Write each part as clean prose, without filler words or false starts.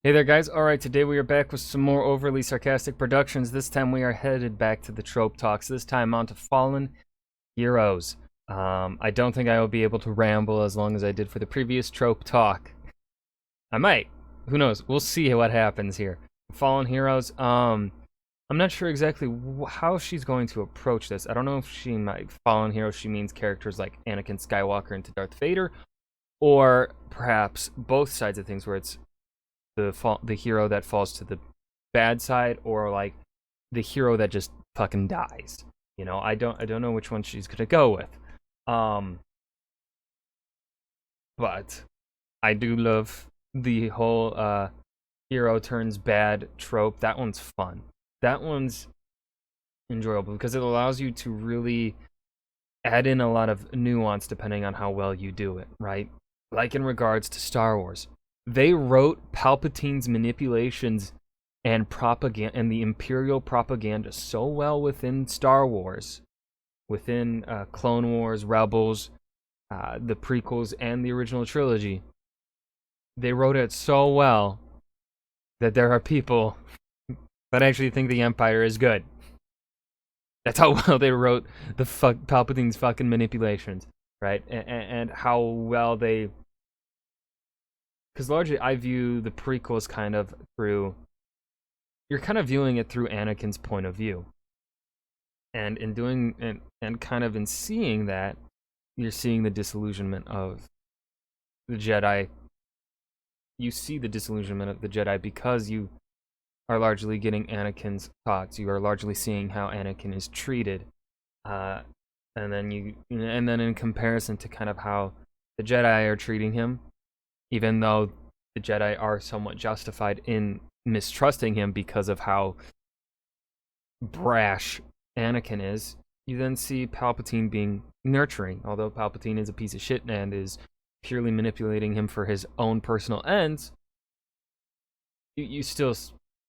Hey there, guys. Alright, today we are back with some more overly sarcastic productions. This time we are headed back to the Trope talks, this time onto Fallen Heroes. I don't think I will be able to ramble as long as I did for the previous Trope talk. I might. Who knows? We'll see what happens here. Fallen Heroes, I'm not sure exactly how she's going to approach this. I don't know if she might, Fallen Heroes, she means characters like Anakin Skywalker into Darth Vader, or perhaps both sides of things where it's the hero that falls to the bad side, or like the hero that just fucking dies. You know, I don't know which one she's gonna go with. But I do love the whole hero turns bad trope. That one's fun. That one's enjoyable because it allows you to really add in a lot of nuance depending on how well you do it, right? Like in regards to Star Wars. They wrote Palpatine's manipulations and propaganda and the Imperial propaganda so well within Star Wars, within Clone Wars, Rebels, the prequels, and the original trilogy. They wrote it so well that there are people that actually think the Empire is good. That's how well they wrote the Palpatine's fucking manipulations, right? And how well they... Because largely I view the prequels kind of through... You're kind of viewing it through Anakin's point of view. And in doing... And kind of in seeing that, you're seeing the disillusionment of the Jedi. You see the disillusionment of the Jedi because you are largely getting Anakin's thoughts. You are largely seeing how Anakin is treated. And then in comparison to kind of how the Jedi are treating him, even though the Jedi are somewhat justified in mistrusting him because of how brash Anakin is, you then see Palpatine being nurturing. Although Palpatine is a piece of shit and is purely manipulating him for his own personal ends, you still,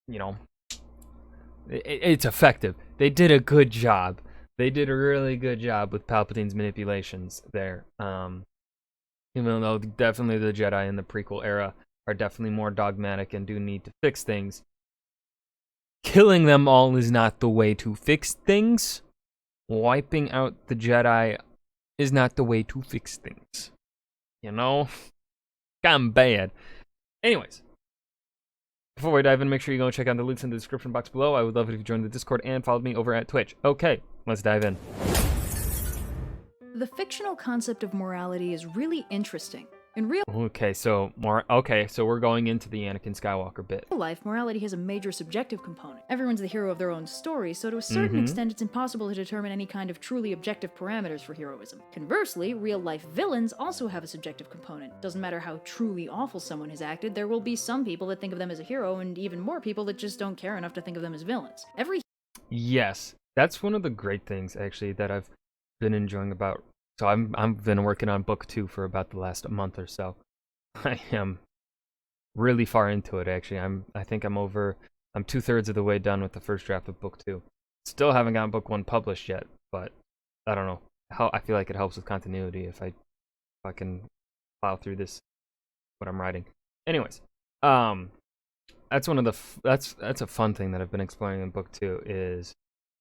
you know, it's effective. They did a good job. They did a really good job with Palpatine's manipulations there. Even though definitely the Jedi in the prequel era are definitely more dogmatic and do need to fix things. Killing them all is not the way to fix things. Wiping out the Jedi is not the way to fix things. You know? I'm bad. Anyways. Before we dive in, make sure you go and check out the links in the description box below. I would love it if you joined the Discord and followed me over at Twitch. Okay, let's dive in. The fictional concept of morality is really interesting. In real so we're going into the Anakin Skywalker bit. life, morality has a major subjective component. Everyone's the hero of their own story, so to a certain extent it's impossible to determine any kind of truly objective parameters for heroism. Conversely, real-life villains also have a subjective component. Doesn't matter how truly awful someone has acted, there will be some people that think of them as a hero, and even more people that just don't care enough to think of them as villains. Yes, that's one of the great things, actually, that I've been enjoying about... So I've been working on book 2 for about the last month or so. I am really far into it, actually. I think I'm 2/3 of the way done with the first draft of book 2. Still haven't gotten book 1 published yet, but I don't know. I feel like it helps with continuity if I can plow through this, what I'm writing. Anyways, that's one of the that's a fun thing that I've been exploring in book 2 is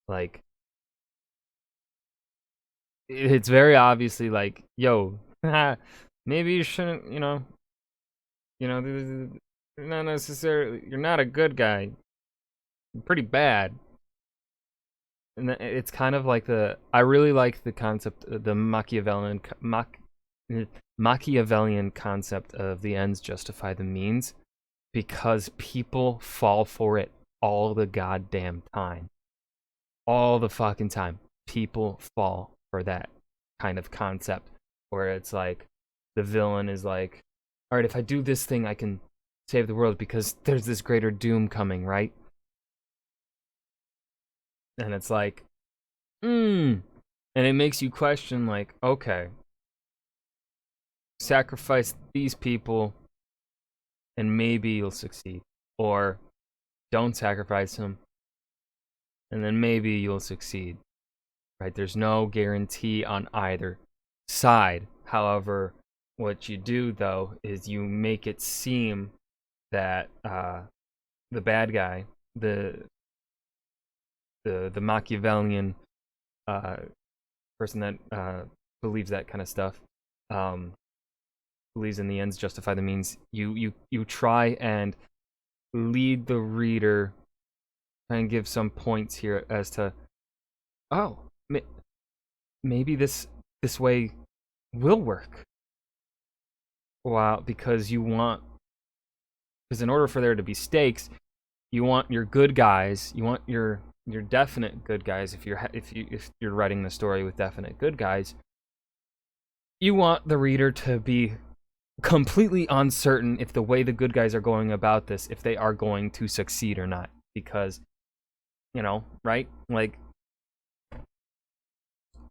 like, it's very obviously like, yo, maybe you shouldn't, not necessarily, you're not a good guy, you're pretty bad. And it's kind of like I really like the concept, the Machiavellian concept of the ends justify the means, because people fall for it all the goddamn time. All the fucking time. People fall for that kind of concept where it's like the villain is like, all right, if I do this thing I can save the world because there's this greater doom coming, right? And it's like, and it makes you question, like, okay, sacrifice these people and maybe you'll succeed, or don't sacrifice them and then maybe you'll succeed. Right, there's no guarantee on either side. However, what you do, though, is you make it seem that the bad guy, the Machiavellian person that believes that kind of stuff, believes in the ends justify the means. You try and lead the reader and give some points here as to, oh, maybe this way will work. Wow, because in order for there to be stakes, you want your good guys, you want your definite good guys. If you're writing the story with definite good guys, you want the reader to be completely uncertain if the way the good guys are going about this, if they are going to succeed or not. Because, right? Like,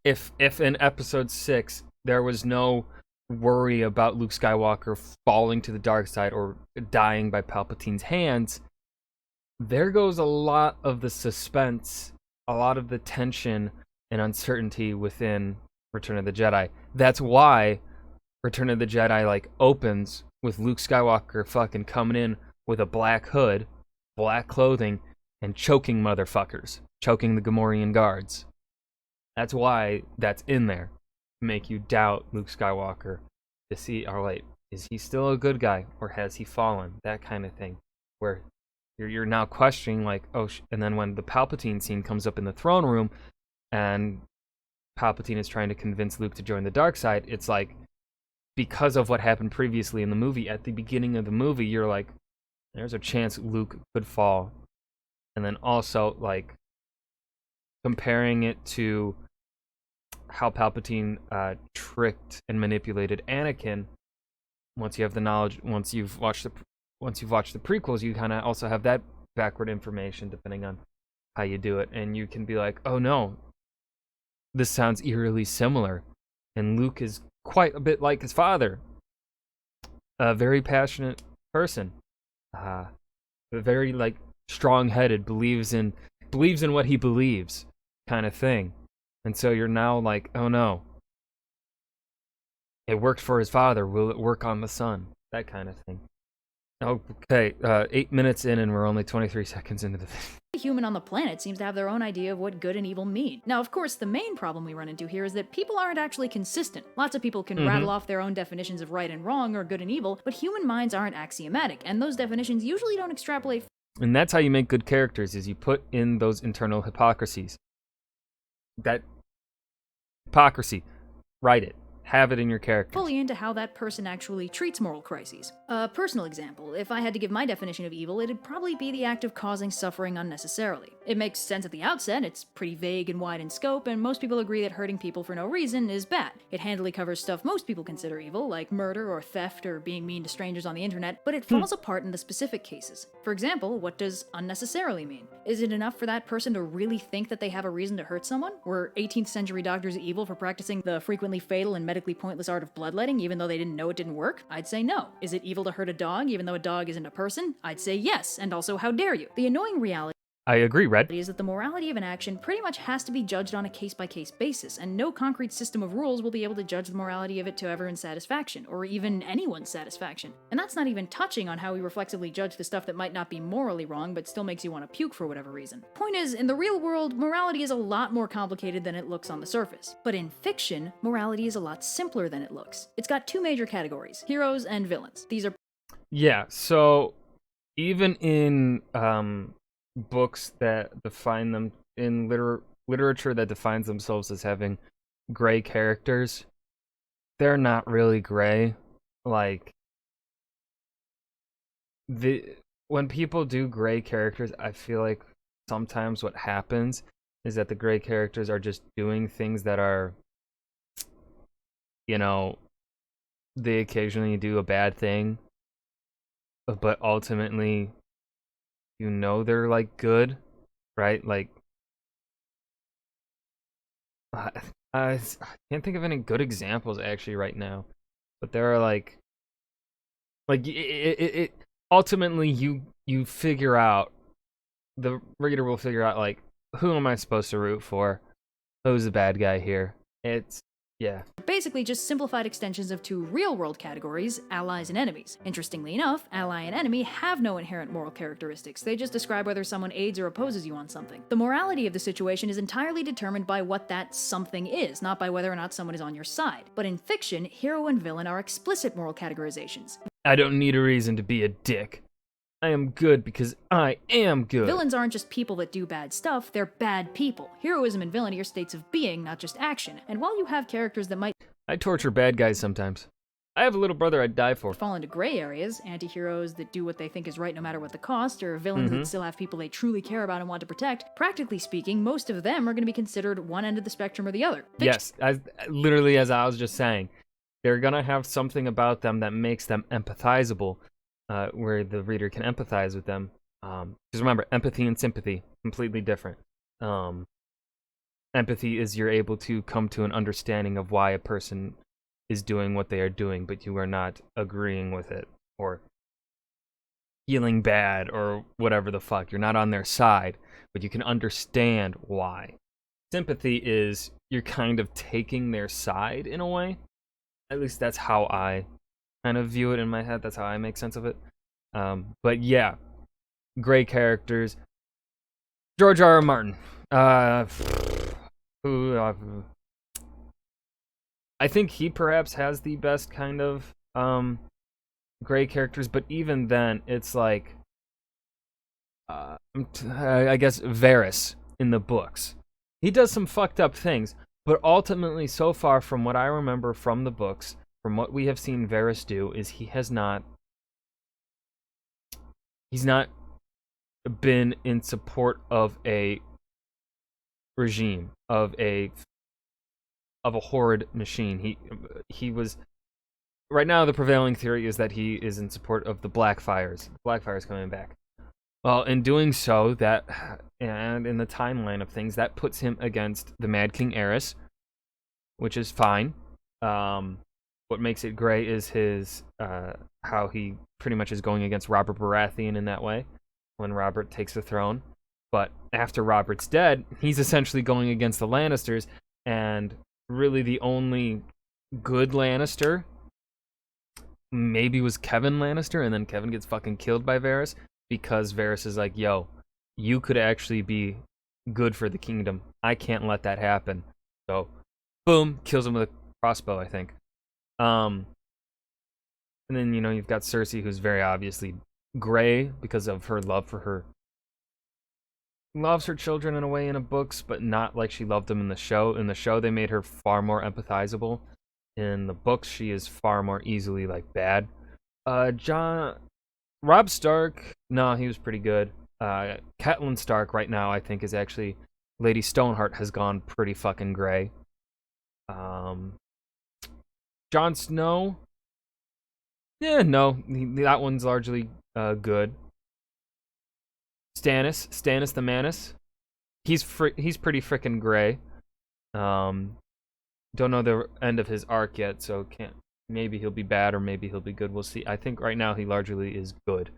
if in episode 6 there was no worry about Luke Skywalker falling to the dark side or dying by Palpatine's hands, there goes a lot of the suspense, a lot of the tension and uncertainty within Return of the Jedi. That's why Return of the Jedi opens with Luke Skywalker fucking coming in with a black hood, black clothing, and choking motherfuckers, choking the Gamorrean guards. That's why that's in there, to make you doubt Luke Skywalker, to see, all right, is he still a good guy or has he fallen? That kind of thing, where you're now questioning and then when the Palpatine scene comes up in the throne room, and Palpatine is trying to convince Luke to join the dark side, it's like, because of what happened previously in the movie, at the beginning of the movie, you're like, there's a chance Luke could fall. And then also, comparing it to how Palpatine tricked and manipulated Anakin. Once you have the knowledge, once you've watched the prequels, you kind of also have that backward information, depending on how you do it, and you can be like, oh no, this sounds eerily similar. And Luke is quite a bit like his father, a very passionate person, very strong-headed, believes in what he believes, kind of thing. And so you're now like, oh no, it worked for his father, will it work on the son? That kind of thing. Okay, 8 minutes in and we're only 23 seconds into the video. Every human on the planet seems to have their own idea of what good and evil mean. Now, of course, the main problem we run into here is that people aren't actually consistent. Lots of people can rattle off their own definitions of right and wrong or good and evil, but human minds aren't axiomatic, and those definitions usually don't extrapolate. And that's how you make good characters, is you put in those internal hypocrisies. That hypocrisy, write it. Have it in your character. Fully into how that person actually treats moral crises. A personal example, if I had to give my definition of evil, it'd probably be the act of causing suffering unnecessarily. It makes sense at the outset, it's pretty vague and wide in scope, and most people agree that hurting people for no reason is bad. It handily covers stuff most people consider evil, like murder or theft or being mean to strangers on the internet, but it falls apart in the specific cases. For example, what does unnecessarily mean? Is it enough for that person to really think that they have a reason to hurt someone? Were 18th century doctors evil for practicing the frequently fatal and medically pointless art of bloodletting even though they didn't know it didn't work? I'd say no. Is it evil to hurt a dog even though a dog isn't a person? I'd say yes, and also how dare you. The annoying reality I agree, Red. is that the morality of an action pretty much has to be judged on a case-by-case basis, and no concrete system of rules will be able to judge the morality of it to everyone's satisfaction, or even anyone's satisfaction. And that's not even touching on how we reflexively judge the stuff that might not be morally wrong, but still makes you want to puke for whatever reason. Point is, in the real world, morality is a lot more complicated than it looks on the surface. But in fiction, morality is a lot simpler than it looks. It's got two major categories, heroes and villains. These are... Yeah, so even in books that define them, in literature that defines themselves as having gray characters, they're not really gray. When people do gray characters, I feel like sometimes what happens is that the gray characters are just doing things that are, they occasionally do a bad thing, but ultimately they're good, right? I can't think of any good examples actually right now, but there are it ultimately you figure out, the reader will figure out who am I supposed to root for, who's the bad guy here. It's Yeah. Basically just simplified extensions of two real-world categories, allies and enemies. Interestingly enough, ally and enemy have no inherent moral characteristics. They just describe whether someone aids or opposes you on something. The morality of the situation is entirely determined by what that something is, not by whether or not someone is on your side. But in fiction, hero and villain are explicit moral categorizations. I don't need a reason to be a dick. I am good because I am good. Villains aren't just people that do bad stuff, they're bad people. Heroism and villainy are states of being, not just action. And while you have characters that might I torture bad guys sometimes. I have a little brother I'd die for. fall into gray areas, anti-heroes that do what they think is right no matter what the cost, or villains that still have people they truly care about and want to protect, practically speaking, most of them are going to be considered one end of the spectrum or the other. Yes, literally as I was just saying. They're gonna have something about them that makes them empathizable. Where the reader can empathize with them. Because remember, empathy and sympathy, completely different. Empathy is you're able to come to an understanding of why a person is doing what they are doing, but you are not agreeing with it, or feeling bad, or whatever the fuck. You're not on their side, but you can understand why. Sympathy is you're kind of taking their side in a way. At least that's how I kind of view it in my head. That's how I make sense of it. But yeah, gray characters. George R. R. Martin. I think he perhaps has the best kind of gray characters, but even then, it's like I guess Varys in the books. He does some fucked up things, but ultimately, so far from what I remember from the books, from what we have seen Varys do, is he's not been in support of a regime, of a horrid machine. He was right now the prevailing theory is that he is in support of the Blackfires. Blackfires coming back. Well, in doing so, that and in the timeline of things, that puts him against the Mad King Aerys, which is fine. What makes it gray is his how he pretty much is going against Robert Baratheon in that way when Robert takes the throne. But after Robert's dead, he's essentially going against the Lannisters, and really the only good Lannister maybe was Kevin Lannister, and then Kevin gets fucking killed by Varys because Varys is like, yo, you could actually be good for the kingdom. I can't let that happen. So, boom, kills him with a crossbow, I think. And then, you've got Cersei, who's very obviously gray because of her love for her. Loves her children in a way in the books, but not like she loved them in the show. In the show, they made her far more empathizable. In the books, she is far more easily, bad. Robb Stark, no, he was pretty good. Catelyn Stark right now, I think, is actually... Lady Stoneheart has gone pretty fucking gray. Jon Snow, yeah, no, that one's largely good. Stannis the Manus, he's pretty freaking gray. Don't know the end of his arc yet, so can't. Maybe he'll be bad or maybe he'll be good. We'll see. I think right now he largely is good.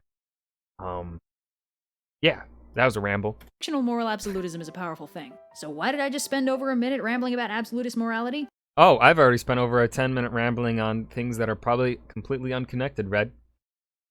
Yeah, that was a ramble. Fictional moral absolutism is a powerful thing. So why did I just spend over a minute rambling about absolutist morality? Oh, I've already spent over a 10-minute rambling on things that are probably completely unconnected, Red.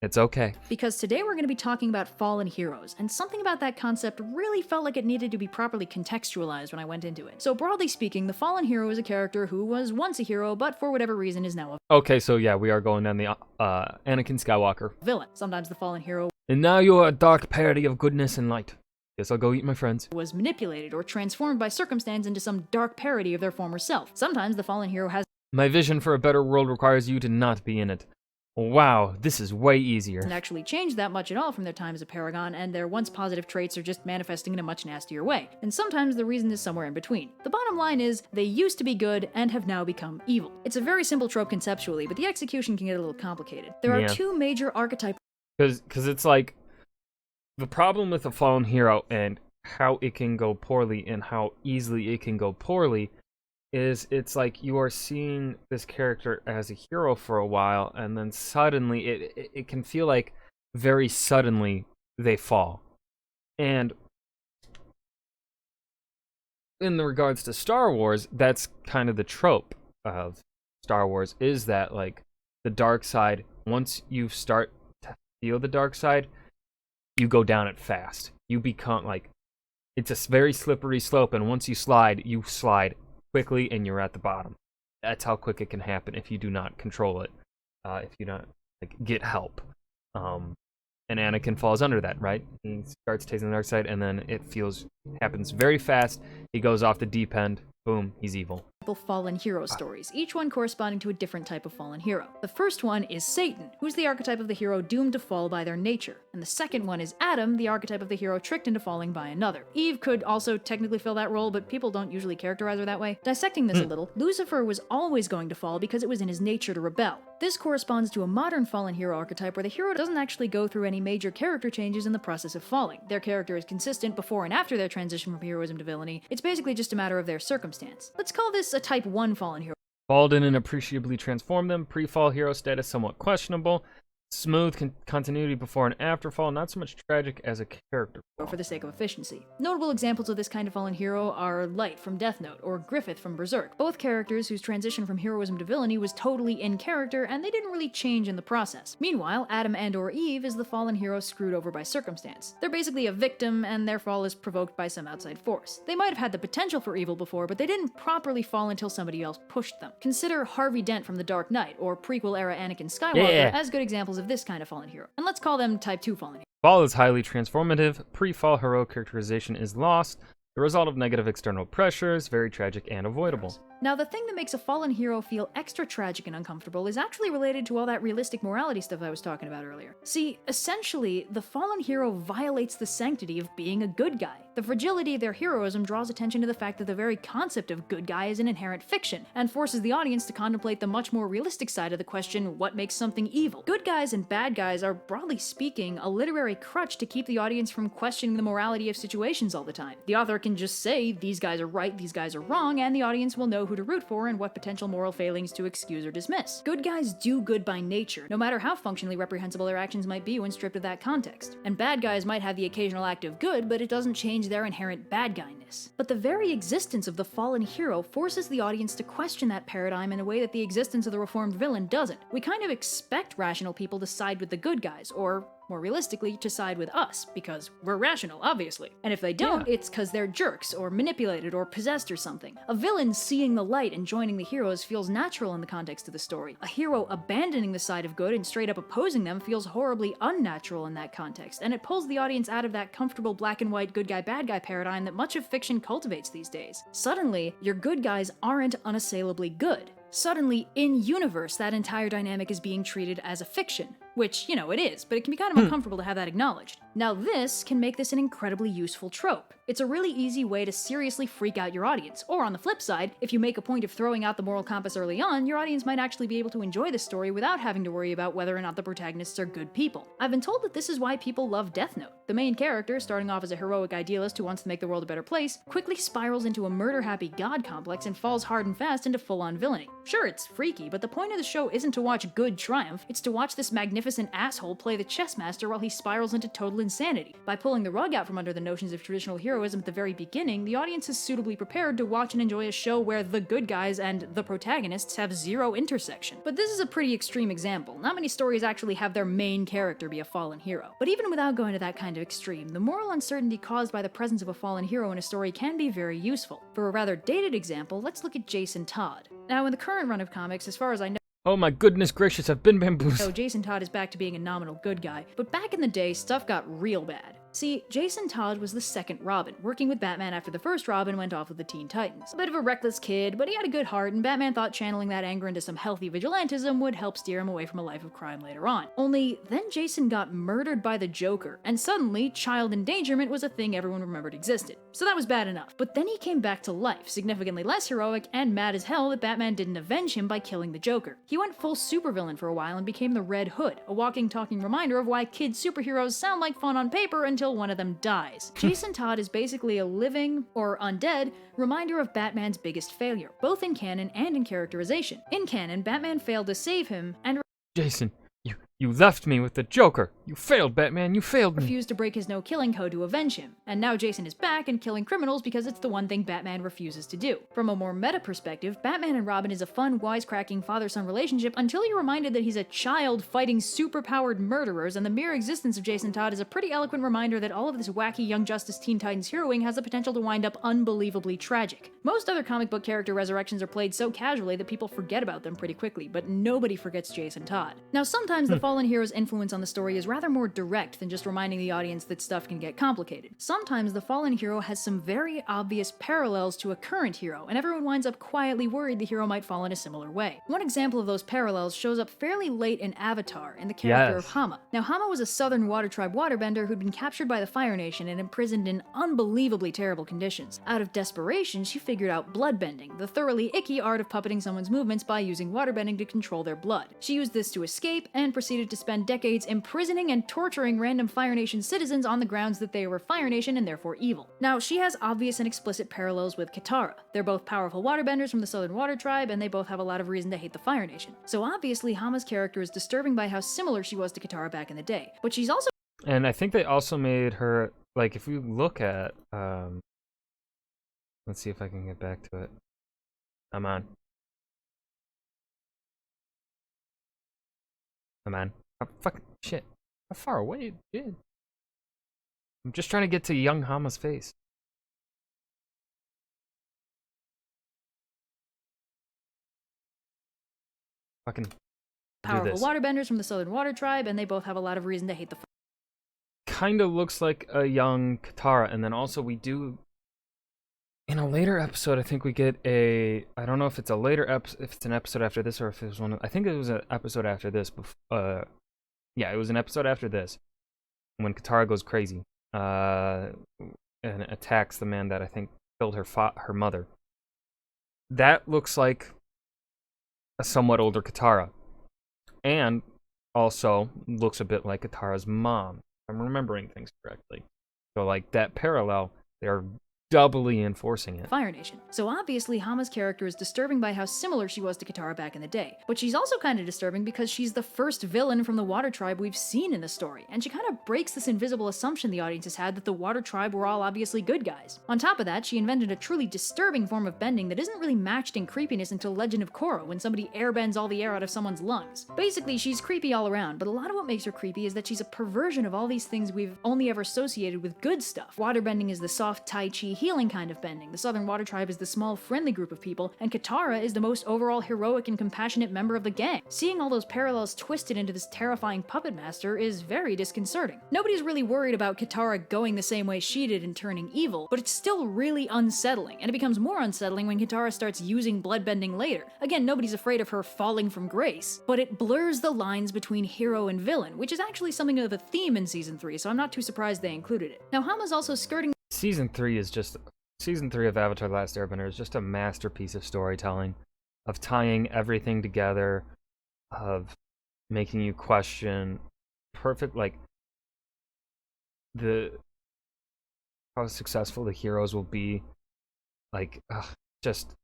It's okay. Because today we're going to be talking about fallen heroes, and something about that concept really felt like it needed to be properly contextualized when I went into it. So broadly speaking, the fallen hero is a character who was once a hero, but for whatever reason is now a Okay, so yeah, we are going down the Anakin Skywalker. villain. Sometimes the fallen hero And now you are a dark parody of goodness and light. Guess I'll go eat my friends. was manipulated or transformed by circumstance into some dark parody of their former self. Sometimes the fallen hero has My vision for a better world requires you to not be in it. Wow, this is way easier. hasn't actually changed that much at all from their time as a paragon, and their once positive traits are just manifesting in a much nastier way. And sometimes the reason is somewhere in between. The bottom line is, they used to be good and have now become evil. It's a very simple trope conceptually, but the execution can get a little complicated. There are two major archetypes. Because it's like, the problem with a fallen hero and how it can go poorly and how easily it can go poorly is it's like you are seeing this character as a hero for a while, and then suddenly it can feel like very suddenly they fall. And in the regards to Star Wars, that's kind of the trope. of Star Wars is that, like, the dark side, once you start to feel the dark side, you go down it fast. You become, like, it's a very slippery slope, and once you slide quickly, and you're at the bottom. That's how quick it can happen if you do not control it. If you don't, like, get help. And Anakin falls under that, right? He starts tasting the dark side, and then happens very fast. He goes off the deep end. Boom, he's evil. Fallen hero stories, each one corresponding to a different type of fallen hero. The first one is Satan, who's the archetype of the hero doomed to fall by their nature. And the second one is Adam, the archetype of the hero tricked into falling by another. Eve could also technically fill that role, but people don't usually characterize her that way. Dissecting this a little, Lucifer was always going to fall because it was in his nature to rebel. This corresponds to a modern fallen hero archetype where the hero doesn't actually go through any major character changes in the process of falling. Their character is consistent before and after their transition from heroism to villainy. It's basically just a matter of their circumstance. Let's call this a type 1 fallen hero. Fall didn't appreciably transform them. Pre-fall hero status somewhat questionable. Smooth continuity before and after fall, not so much tragic as a character fall. For the sake of efficiency. Notable examples of this kind of fallen hero are Light from Death Note or Griffith from Berserk, both characters whose transition from heroism to villainy was totally in character and they didn't really change in the process. Meanwhile, Adam and or Eve is the fallen hero screwed over by circumstance. They're basically a victim and their fall is provoked by some outside force. They might have had the potential for evil before, but they didn't properly fall until somebody else pushed them. Consider Harvey Dent from The Dark Knight or prequel era Anakin Skywalker as good examples of this kind of fallen hero. And let's call them type 2 fallen hero. Fall is highly transformative. Pre-fall heroic characterization is lost. The result of negative external pressures, very tragic and avoidable. Now, the thing that makes a fallen hero feel extra tragic and uncomfortable is actually related to all that realistic morality stuff I was talking about earlier. See, essentially, the fallen hero violates the sanctity of being a good guy. The fragility of their heroism draws attention to the fact that the very concept of good guy is an inherent fiction, and forces the audience to contemplate the much more realistic side of the question, what makes something evil? Good guys and bad guys are, broadly speaking, a literary crutch to keep the audience from questioning the morality of situations all the time. The author can just say, these guys are right, these guys are wrong, and the audience will know who to root for and what potential moral failings to excuse or dismiss. Good guys do good by nature, no matter how functionally reprehensible their actions might be when stripped of that context. And bad guys might have the occasional act of good, but it doesn't change their inherent bad guyness. But the very existence of the fallen hero forces the audience to question that paradigm in a way that the existence of the reformed villain doesn't. We kind of expect rational people to side with the good guys, or more realistically, to side with us, because we're rational, obviously. And if they don't, it's because they're jerks, or manipulated, or possessed or something. A villain seeing the light and joining the heroes feels natural in the context of the story. A hero abandoning the side of good and straight up opposing them feels horribly unnatural in that context, and it pulls the audience out of that comfortable black and white good guy bad guy paradigm that much of fiction cultivates these days. Suddenly, your good guys aren't unassailably good. Suddenly, in universe, that entire dynamic is being treated as a fiction. Which, you know, it is, but it can be kind of uncomfortable to have that acknowledged. Now this can make this an incredibly useful trope. It's a really easy way to seriously freak out your audience, or on the flip side, if you make a point of throwing out the moral compass early on, your audience might actually be able to enjoy the story without having to worry about whether or not the protagonists are good people. I've been told that this is why people love Death Note. The main character, starting off as a heroic idealist who wants to make the world a better place, quickly spirals into a murder-happy god complex and falls hard and fast into full-on villainy. Sure, it's freaky, but the point of the show isn't to watch good triumph, it's to watch this magnificent asshole play the chess master while he spirals into total insanity. By pulling the rug out from under the notions of traditional heroism at the very beginning, the audience is suitably prepared to watch and enjoy a show where the good guys and the protagonists have zero intersection. But this is a pretty extreme example. Not many stories actually have their main character be a fallen hero. But even without going to that kind of extreme, the moral uncertainty caused by the presence of a fallen hero in a story can be very useful. For a rather dated example, let's look at Jason Todd. Now, in the current run of comics, as far as I know, oh my goodness gracious, I've been bamboozled. so Jason Todd is back to being a nominal good guy, but back in the day, stuff got real bad. See, Jason Todd was the second Robin, working with Batman after the first Robin went off with the Teen Titans. A bit of a reckless kid, but he had a good heart, and Batman thought channeling that anger into some healthy vigilantism would help steer him away from a life of crime later on. Only, then Jason got murdered by the Joker, and suddenly, child endangerment was a thing everyone remembered existed. So that was bad enough. But then he came back to life, significantly less heroic, and mad as hell that Batman didn't avenge him by killing the Joker. He went full supervillain for a while and became the Red Hood, a walking, talking reminder of why kid superheroes sound like fun on paper until one of them dies. Jason Todd is basically a living, or undead, reminder of Batman's biggest failure, both in canon and in characterization. In canon, Batman failed to save him, and Jason, you left me with the Joker. You failed, Batman, you failed me. Refused to break his no-killing code to avenge him, and now Jason is back and killing criminals because it's the one thing Batman refuses to do. From a more meta perspective, Batman and Robin is a fun, wisecracking father-son relationship until you're reminded that he's a child fighting super-powered murderers, and the mere existence of Jason Todd is a pretty eloquent reminder that all of this wacky Young Justice Teen Titans heroing has the potential to wind up unbelievably tragic. Most other comic book character resurrections are played so casually that people forget about them pretty quickly, but nobody forgets Jason Todd. Now, sometimes the fallen hero's influence on the story is rather more direct than just reminding the audience that stuff can get complicated. Sometimes the fallen hero has some very obvious parallels to a current hero, and everyone winds up quietly worried the hero might fall in a similar way. One example of those parallels shows up fairly late in Avatar, in the character of Hama. Now, Hama was a southern water tribe waterbender who'd been captured by the Fire Nation and imprisoned in unbelievably terrible conditions. Out of desperation, she figured out bloodbending, the thoroughly icky art of puppeting someone's movements by using waterbending to control their blood. She used this to escape, and proceeded to spend decades imprisoning and torturing random Fire Nation citizens on the grounds that they were Fire Nation and therefore evil. Now, she has obvious and explicit parallels with Katara. They're both powerful waterbenders from the Southern Water Tribe, and they both have a lot of reason to hate the Fire Nation. So obviously, Hama's character is disturbing by how similar she was to Katara back in the day. But she's also... And I think they also made her, like, if we look at, let's see if I can get back to it. I'm on. Oh, fucking shit. How far away, dude? I'm just trying to get to young Hama's face. Fucking powerful waterbenders from the Southern Water Tribe, and they both have a lot of reason to hate the... Kind of looks like a young Katara, and then also we do... In a later episode, I think we get a... I don't know if it's a later episode, if it's an episode after this, or if it was one... I think it was an episode after this. Yeah, it was an episode after this, when Katara goes crazy, and attacks the man that I think killed her mother. That looks like a somewhat older Katara, and also looks a bit like Katara's mom. I'm remembering things correctly. So, like, that parallel, they're doubly enforcing it. Fire Nation. So obviously Hama's character is disturbing by how similar she was to Katara back in the day. But she's also kind of disturbing because she's the first villain from the Water Tribe we've seen in the story, and she kind of breaks this invisible assumption the audience has had that the Water Tribe were all obviously good guys. On top of that, she invented a truly disturbing form of bending that isn't really matched in creepiness until Legend of Korra, when somebody airbends all the air out of someone's lungs. Basically, she's creepy all around, but a lot of what makes her creepy is that she's a perversion of all these things we've only ever associated with good stuff. Waterbending is the soft Tai Chi healing kind of bending, the Southern Water Tribe is the small, friendly group of people, and Katara is the most overall heroic and compassionate member of the gang. Seeing all those parallels twisted into this terrifying puppet master is very disconcerting. Nobody's really worried about Katara going the same way she did and turning evil, but it's still really unsettling, and it becomes more unsettling when Katara starts using bloodbending later. Again, nobody's afraid of her falling from grace, but it blurs the lines between hero and villain, which is actually something of a theme in Season 3, so I'm not too surprised they included it. Now, Hama's also skirting... Season 3 of Avatar: The Last Airbender is just a masterpiece of storytelling, of tying everything together, of making you question how successful the heroes will be. Just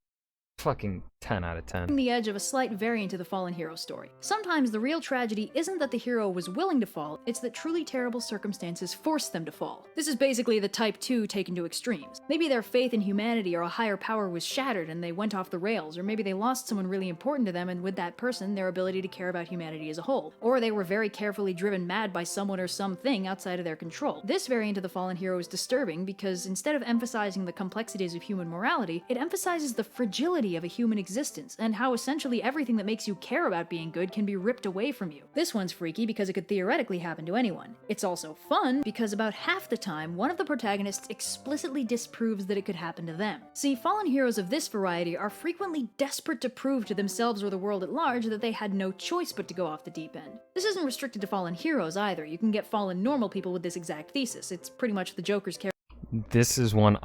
fucking 10 out of 10. The edge of a slight variant of the fallen hero story. Sometimes the real tragedy isn't that the hero was willing to fall, it's that truly terrible circumstances forced them to fall. This is basically the Type 2 taken to extremes. Maybe their faith in humanity or a higher power was shattered and they went off the rails, or maybe they lost someone really important to them, and with that person, their ability to care about humanity as a whole. Or they were very carefully driven mad by someone or something outside of their control. This variant of the fallen hero is disturbing because instead of emphasizing the complexities of human morality, it emphasizes the fragility of a human existence, and how essentially everything that makes you care about being good can be ripped away from you. This one's freaky because it could theoretically happen to anyone. It's also fun because about half the time, one of the protagonists explicitly disproves that it could happen to them. See, fallen heroes of this variety are frequently desperate to prove to themselves or the world at large that they had no choice but to go off the deep end. This isn't restricted to fallen heroes either. You can get fallen normal people with this exact thesis. It's pretty much the Joker's character. This is one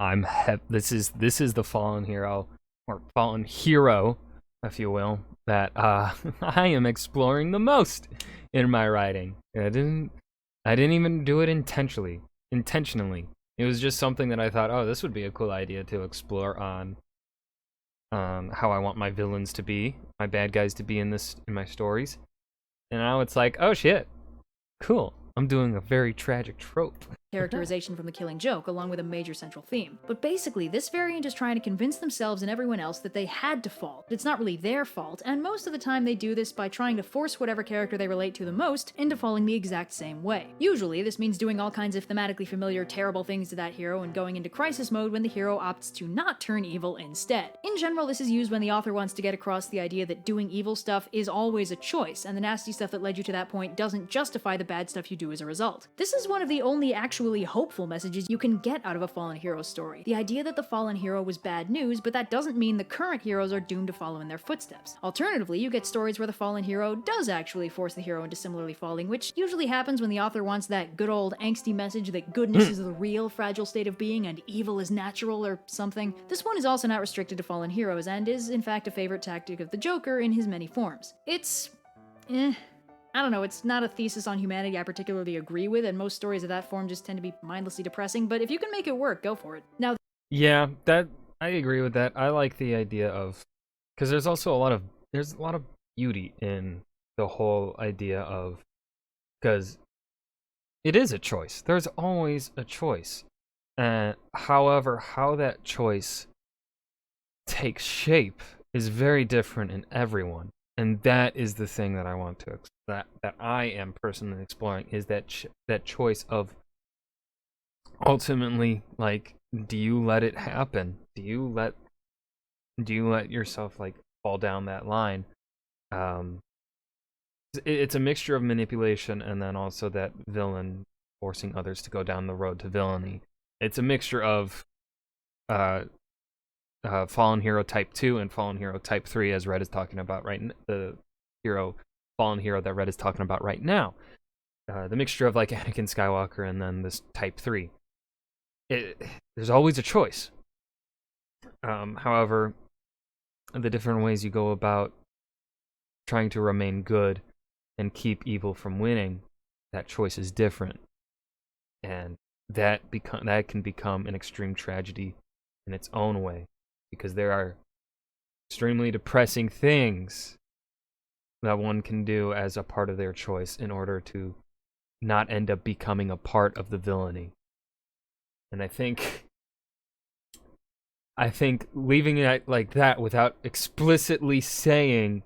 this is the fallen hero, or fallen hero, if you will, that I am exploring the most in my writing. I didn't even do it intentionally. It was just something that I thought, oh, this would be a cool idea to explore on how I want my villains to be, my bad guys to be in my stories. And now it's like, oh shit, cool. I'm doing a very tragic trope. Characterization from The Killing Joke, along with a major central theme. But basically, this variant is trying to convince themselves and everyone else that they had to fall. It's not really their fault, and most of the time they do this by trying to force whatever character they relate to the most into falling the exact same way. Usually, this means doing all kinds of thematically familiar, terrible things to that hero and going into crisis mode when the hero opts to not turn evil instead. In general, this is used when the author wants to get across the idea that doing evil stuff is always a choice, and the nasty stuff that led you to that point doesn't justify the bad stuff you do as a result. This is one of the only actually hopeful messages you can get out of a fallen hero story. The idea that the fallen hero was bad news, but that doesn't mean the current heroes are doomed to follow in their footsteps. Alternatively, you get stories where the fallen hero does actually force the hero into similarly falling, which usually happens when the author wants that good old angsty message that goodness is the real fragile state of being and evil is natural or something. This one is also not restricted to fallen heroes and is in fact a favorite tactic of the Joker in his many forms. It's I don't know, it's not a thesis on humanity I particularly agree with, and most stories of that form just tend to be mindlessly depressing, but if you can make it work, go for it. Now, yeah, I agree with that. I like the idea of, because there's also there's a lot of beauty in the whole idea of, because it is a choice. There's always a choice. However, how that choice takes shape is very different in everyone. And that is the thing that I want to that I am personally exploring, is that choice of ultimately, like, do you let it happen? Do you let yourself like fall down that line? It's a mixture of manipulation and then also that villain forcing others to go down the road to villainy. It's a mixture of Fallen Hero Type 2 and Fallen Hero Type 3, as Red is talking about the Fallen Hero that Red is talking about right now. The mixture of like Anakin Skywalker and then this Type 3. There's always a choice. However, the different ways you go about trying to remain good and keep evil from winning, that choice is different. And that can become an extreme tragedy in its own way, because there are extremely depressing things that one can do as a part of their choice in order to not end up becoming a part of the villainy. And I think leaving it like that without explicitly saying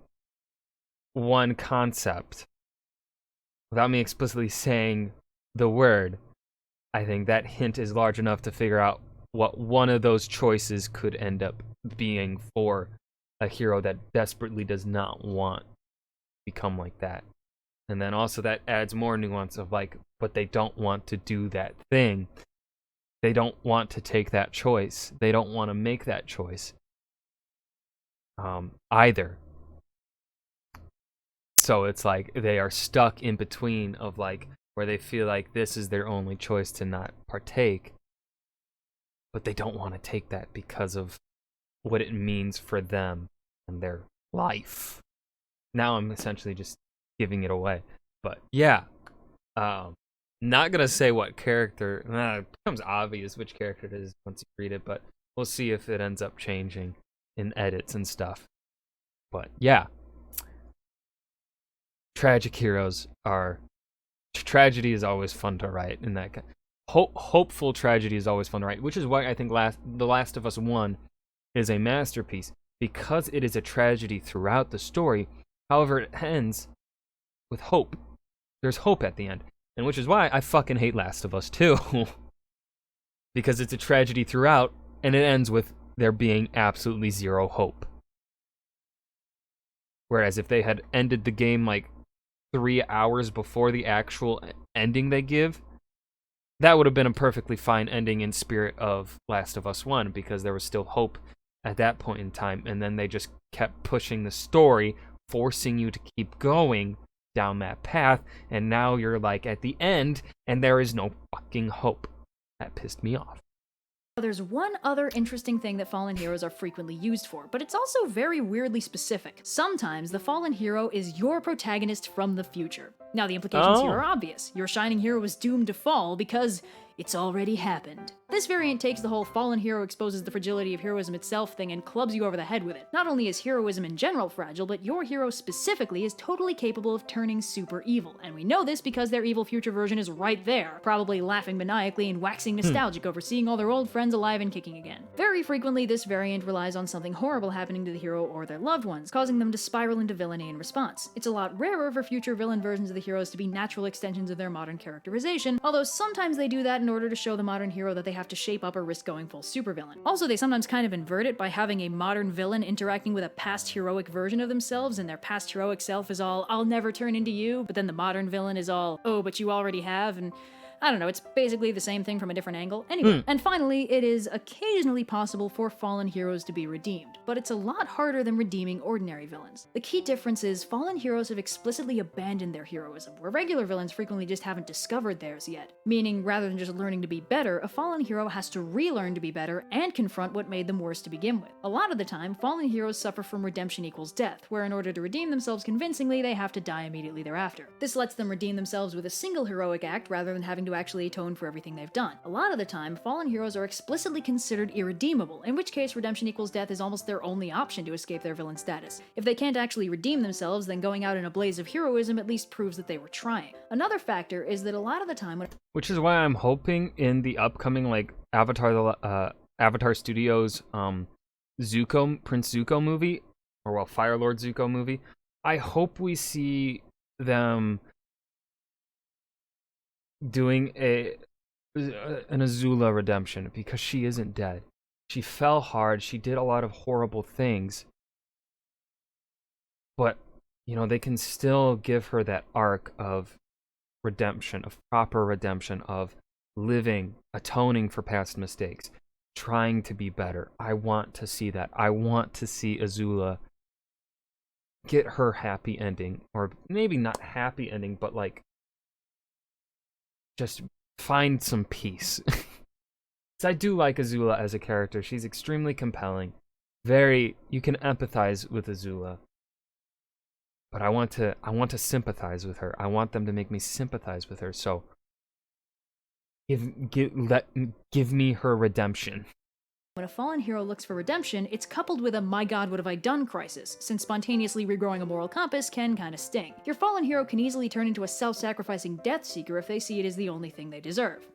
one concept, without me explicitly saying the word, I think that hint is large enough to figure out what one of those choices could end up being for a hero that desperately does not want to become like that. And then also that adds more nuance of like, but they don't want to do that thing. They don't want to take that choice. They don't want to make that choice either. So it's like they are stuck in between of like where they feel like this is their only choice to not partake, but they don't want to take that because of what it means for them and their life. Now I'm essentially just giving it away. But yeah, not gonna say what character. It becomes obvious which character it is once you read it, but we'll see if it ends up changing in edits and stuff. But yeah, tragic heroes are. Tragedy is always fun to write, in that hopeful tragedy is always fun to write, which is why I think The Last of Us 1 is a masterpiece, because it is a tragedy throughout the story. However, it ends with hope. There's hope at the end, and which is why I fucking hate Last of Us 2. Because it's a tragedy throughout, and it ends with there being absolutely zero hope. Whereas if they had ended the game like 3 hours before the actual ending they give, that would have been a perfectly fine ending in spirit of Last of Us 1, because there was still hope at that point in time, and then they just kept pushing the story, forcing you to keep going down that path, and now you're like at the end, and there is no fucking hope. That pissed me off. There's one other interesting thing that fallen heroes are frequently used for, but it's also very weirdly specific. Sometimes the fallen hero is your protagonist from the future. Now the implications here are obvious. Your shining hero is doomed to fall because it's already happened. This variant takes the whole fallen hero exposes the fragility of heroism itself thing and clubs you over the head with it. Not only is heroism in general fragile, but your hero specifically is totally capable of turning super evil, and we know this because their evil future version is right there, probably laughing maniacally and waxing nostalgic over seeing all their old friends alive and kicking again. Very frequently, this variant relies on something horrible happening to the hero or their loved ones, causing them to spiral into villainy in response. It's a lot rarer for future villain versions of the heroes to be natural extensions of their modern characterization, although sometimes they do that in order to show the modern hero that they have to shape up or risk going full supervillain. Also, they sometimes kind of invert it by having a modern villain interacting with a past heroic version of themselves, and their past heroic self is all, "I'll never turn into you," but then the modern villain is all, "Oh, but you already have," and I don't know, it's basically the same thing from a different angle. Anyway, and finally, it is occasionally possible for fallen heroes to be redeemed, but it's a lot harder than redeeming ordinary villains. The key difference is fallen heroes have explicitly abandoned their heroism, where regular villains frequently just haven't discovered theirs yet. Meaning, rather than just learning to be better, a fallen hero has to relearn to be better and confront what made them worse to begin with. A lot of the time, fallen heroes suffer from redemption equals death, where in order to redeem themselves convincingly, they have to die immediately thereafter. This lets them redeem themselves with a single heroic act rather than having to actually atone for everything they've done. A lot of the time, fallen heroes are explicitly considered irredeemable, in which case redemption equals death is almost their only option to escape their villain status. If they can't actually redeem themselves, then going out in a blaze of heroism at least proves that they were trying. Another factor is that a lot of the time when— Which is why I'm hoping in the upcoming, like, Avatar Studios, Zuko, Prince Zuko movie, or well, Fire Lord Zuko movie, I hope we see them doing an Azula redemption, because she isn't dead. She fell hard, she did a lot of horrible things, but, you know, they can still give her that arc of redemption, of proper redemption, of living, atoning for past mistakes, trying to be better. I want to see that. I want to see Azula get her happy ending, or maybe not happy ending, but like just find some peace. I do like Azula as a character. She's extremely compelling. You can empathize with Azula. But I want to sympathize with her. I want them to make me sympathize with her. So give me her redemption. When a fallen hero looks for redemption, it's coupled with a "my god, what have I done" crisis, since spontaneously regrowing a moral compass can kinda sting. Your fallen hero can easily turn into a self-sacrificing death seeker if they see it as the only thing they deserve.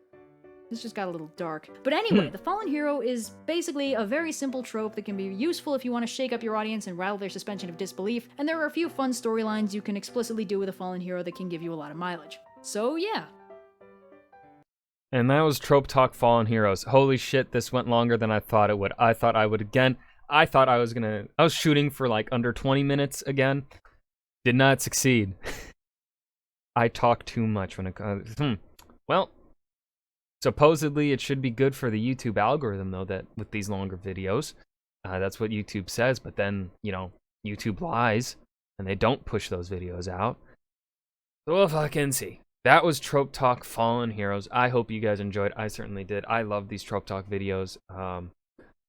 This just got a little dark. But anyway, the fallen hero is basically a very simple trope that can be useful if you want to shake up your audience and rattle their suspension of disbelief, and there are a few fun storylines you can explicitly do with a fallen hero that can give you a lot of mileage. So yeah. And that was Trope Talk Fallen Heroes. Holy shit, this went longer than I thought it would. I thought I would again. I thought I was shooting for like under 20 minutes again. Did not succeed. I talk too much when it comes. Well, supposedly it should be good for the YouTube algorithm, though, that with these longer videos. That's what YouTube says, but then, you know, YouTube lies, and they don't push those videos out. So we'll fucking see. That was Trope Talk Fallen Heroes. I hope you guys enjoyed. I certainly did. I love these Trope Talk videos.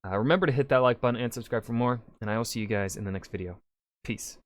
Remember to hit that like button and subscribe for more, and I will see you guys in the next video. Peace.